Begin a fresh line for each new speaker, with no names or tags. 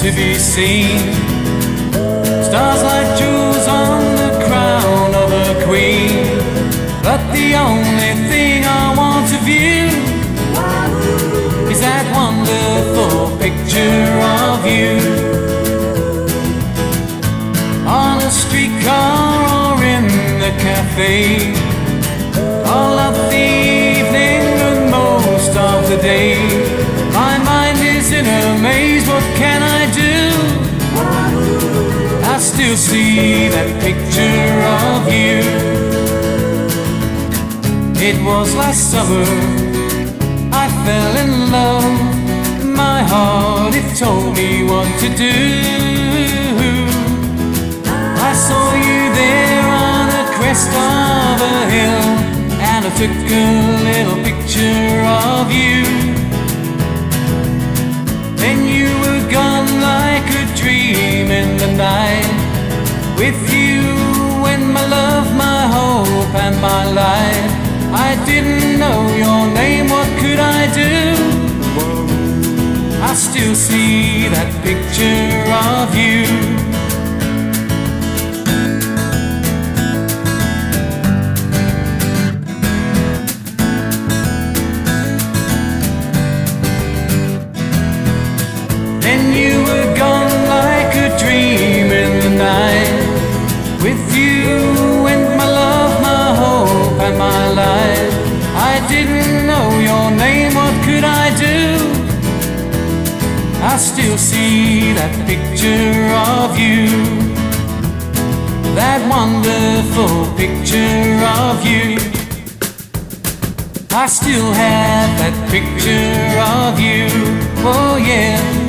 to be seen. Stars like jewels on the crown of a queen. But the only thing I want to view is that wonderful picture of you. On a streetcar or in the cafe, all of the evening and most of the day, my mind is in a maze, what can I do? I still see that picture of you. It was last summer I fell in love. My heart, it told me what to do. I saw you there on the crest of a hill, and I took a little picture of you. Then you were gone like a dream in the night. With you went my love, my hope and my life. I didn't know your name, what could I do? I still see that picture of you. Then you were gone like a dream in the night. With you went my love, my hope and my life. I didn't know your name, what could I do? I still see that picture of you. That wonderful picture of you. I still have that picture of you. Oh yeah.